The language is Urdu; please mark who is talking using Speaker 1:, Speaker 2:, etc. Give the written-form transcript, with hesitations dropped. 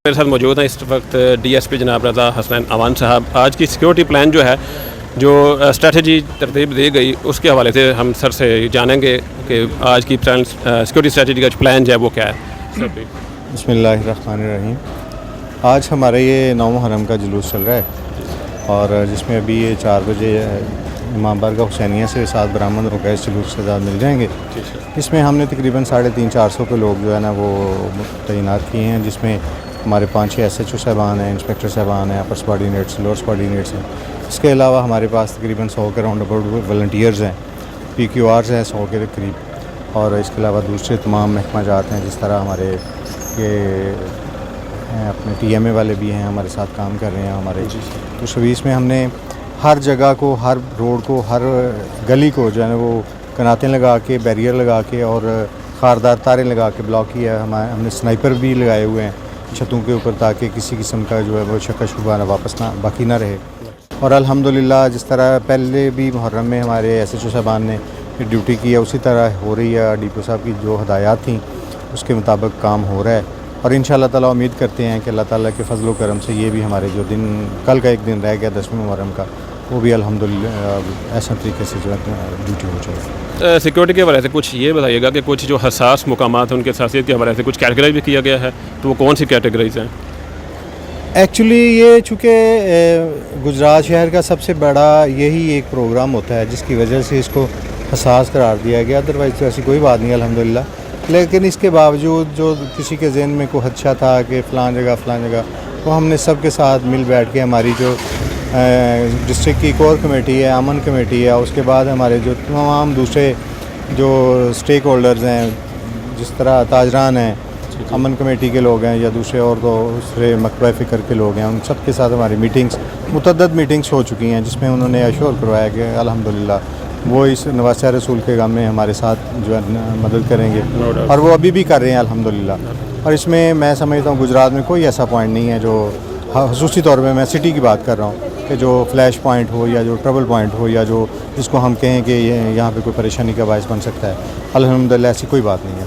Speaker 1: میرے ساتھ موجود ہیں اس وقت DSP جناب رضا حسنین امان صاحب. آج کی سیکورٹی پلان جو ہے, جو اسٹریٹجی ترتیب دی گئی, اس کے حوالے سے ہم سر سے جانیں گے کہ آج کی سیکورٹی اسٹریٹجی کا پلان جو ہے وہ کیا ہے.
Speaker 2: بسم اللہ الرحمن الرحیم. آج ہمارا یہ 9 محرم کا جلوس چل رہا ہے اور جس میں ابھی یہ 4 بجے امام بارگاہ حسینیہ سے 7 برآمد ہو گئے اس جلوس سے آزاد مل جائیں گے. اس میں ہم نے تقریباً 350-400 کے لوگ جو ہے نا وہ تعینات کیے ہیں, جس میں ہمارے 5-6 SHO صاحبان ہیں, انسپیکٹر صاحبان ہیں, اپر سبارڈینیٹس, لوور سبارڈینیٹس ہیں. اس کے علاوہ ہمارے پاس تقریباً 100 کے راؤنڈ اباؤٹ والنٹیئرز ہیں, PQRs ہیں 100 کے قریب, اور اس کے علاوہ دوسرے تمام محکمہ جات ہیں, جس طرح ہمارے یہ اپنے TMA والے بھی ہیں ہمارے ساتھ کام کر رہے ہیں ہمارے. تو شویس میں ہم نے ہر جگہ کو, ہر روڈ کو, ہر گلی کو جو ہے نا وہ کناتیں لگا کے, بیریئر لگا کے اور خاردار تاریں لگا کے بلاک کیا ہے. ہم نے سنائپر بھی لگائے ہوئے ہیں چھتوں کے اوپر, تاکہ کسی قسم کا جو ہے وہ شک و شبہ واپس نہ باقی نہ رہے. اور الحمدللہ جس طرح پہلے بھی محرم میں ہمارے SHO صاحبان نے ڈیوٹی کی ہے, اسی طرح ہو رہی ہے. DPO صاحب کی جو ہدایات تھیں اس کے مطابق کام ہو رہا ہے, اور انشاءاللہ تعالیٰ امید کرتے ہیں کہ اللہ تعالیٰ کے فضل و کرم سے یہ بھی ہمارے جو دن کل کا ایک دن رہ گیا 10ویں محرم کا, وہ بھی الحمدللہ ایسا طریقے سے جو ہے ڈیوٹی ہو جائے.
Speaker 1: سیکورٹی کے حوالے سے کچھ یہ بتائیے گا کہ کچھ جو حساس مقامات ہیں ان کے حساسیت کے حوالے سے کچھ کیٹیگرائز بھی کیا گیا ہے, تو وہ کون سی کیٹیگرائز ہیں؟
Speaker 2: ایکچولی یہ چونکہ گجرات شہر کا سب سے بڑا یہی ایک پروگرام ہوتا ہے جس کی وجہ سے اس کو حساس قرار دیا گیا, ادروائز تو ایسی کوئی بات نہیں الحمدللہ. لیکن اس کے باوجود جو کسی کے ذہن میں کوئی خدشہ تھا کہ فلاں جگہ, وہ ہم نے سب کے ساتھ مل بیٹھ کے, ہماری جو ڈسٹرکٹ کی کور کمیٹی ہے, امن کمیٹی ہے, اس کے بعد ہمارے جو تمام دوسرے جو اسٹیک ہولڈرز ہیں, جس طرح تاجران ہیں, امن کمیٹی کے لوگ ہیں, یا دوسرے اور دوسرے مکتبہ فکر کے لوگ ہیں, ان سب کے ساتھ ہماری متعدد میٹنگس ہو چکی ہیں, جس میں انہوں نے ایشور کروایا کہ الحمدللہ وہ اس نواسہ رسول کے غم میں ہمارے ساتھ جو ہے مدد کریں گے, اور وہ ابھی بھی کر رہے ہیں الحمدللہ. اور اس میں میں سمجھتا ہوں گجرات میں کوئی ایسا پوائنٹ نہیں ہے جو خصوصی طور پہ میں سٹی کی بات کر رہا ہوں کہ جو فلیش پوائنٹ ہو یا جو ٹربل پوائنٹ ہو یا جو جس کو ہم کہیں کہ یہاں پہ کوئی پریشانی کا باعث بن سکتا ہے. الحمدللہ ایسی کوئی بات نہیں ہے.